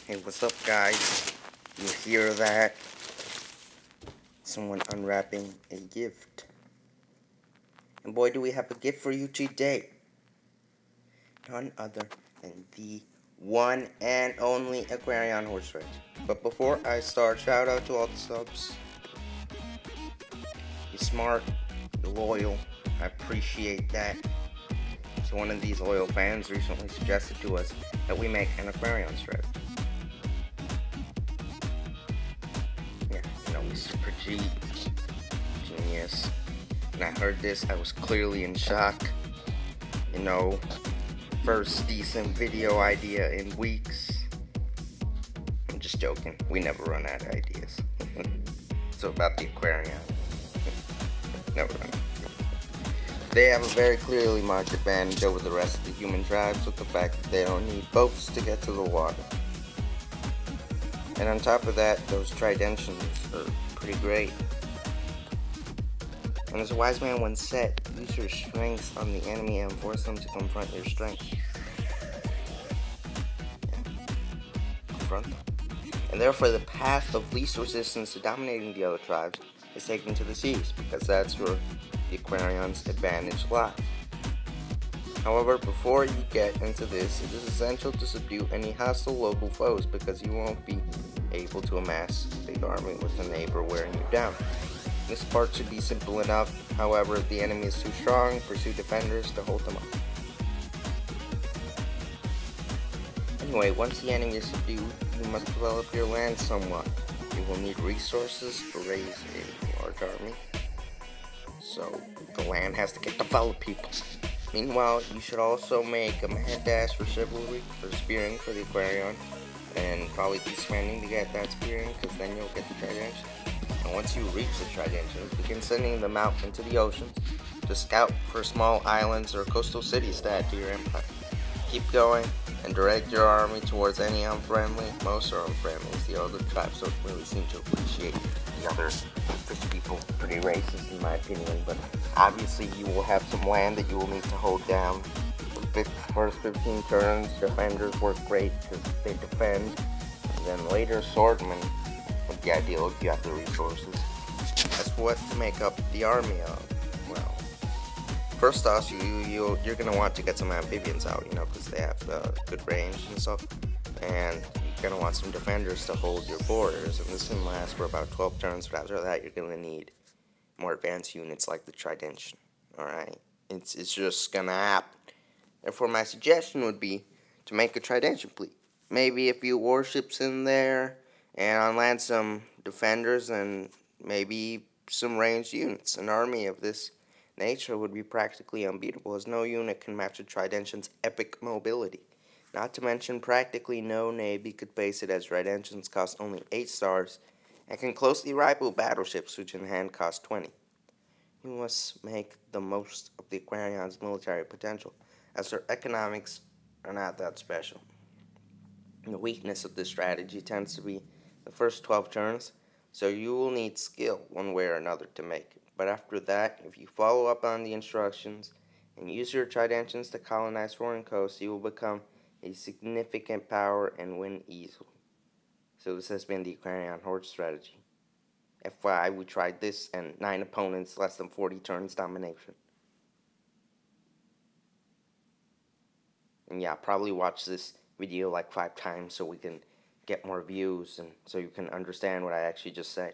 Hey, what's up, guys? You hear that? Someone unwrapping a gift. And boy, do we have a gift for you today. None other than the one and only AQUARION Horde. But before I start, shout out to all the subs. You're smart, you're loyal. I appreciate that. So one of these loyal fans recently suggested to us that we make an AQUARION thread. Super G, genius. When I heard this, I was clearly in shock. First decent video idea in weeks. I'm just joking. We never run out of ideas. So about the AQUARION. Never run out. They have a very clearly marked advantage over the rest of the human tribes with the fact that they don't need boats to get to the water. And on top of that, those tridentions are pretty great. And as a wise man once said, use your strengths on the enemy and force them to confront your strength. Confront them. And therefore the path of least resistance to dominating the other tribes is taken to the seas, because that's where the AQUARION's advantage lies. However, before you get into this, it is essential to subdue any hostile local foes, because you won't be able to amass a big army with a neighbor wearing you down. This part should be simple enough. However, if the enemy is too strong, pursue defenders to hold them up. Anyway, once the enemy is subdued, you must develop your land somewhat. You will need resources to raise a large army, so the land has to get the fellow people. Meanwhile, you should also make a mad dash for chivalry, for spearing for the AQUARION, and probably keep spending to get that spearing, because then you'll get the tridention. And once you reach the tridention, begin sending them out into the oceans to scout for small islands or coastal cities to add to your empire. Keep going and direct your army towards any unfriendly. Most are unfriendly, as the other tribes don't really seem to appreciate the other fish people. Pretty racist in my opinion, but obviously you will have some land that you will need to hold down. The first 15 turns, defenders work great because they defend, and then later swordmen would be ideal if you have the resources. As for what to make up the army of, well, first off, you're going to want to get some amphibians out, because they have good range and stuff, and you're going to want some defenders to hold your borders, and this can last for about 12 turns, but after that you're going to need more advanced units like the tridention. Alright, it's just going to happen. Therefore, my suggestion would be to make a tridention fleet. Maybe a few warships in there, and on land some defenders, and maybe some ranged units. An army of this nature would be practically unbeatable, as no unit can match a tridention's epic mobility. Not to mention, practically no navy could face it, as tridentions cost only 8 stars, and can closely rival battleships, which in hand cost 20. You must make the most of the AQUARION's military potential, as their economics are not that special. The weakness of this strategy tends to be the first 12 turns, so you will need skill one way or another to make it. But after that, if you follow up on the instructions and use your tridentions to colonize foreign coasts, you will become a significant power and win easily. So this has been the AQUARION Horde strategy. FYI, we tried this and 9 opponents, less than 40 turns domination. And yeah, probably watch this video like 5 times so we can get more views and so you can understand what I actually just said.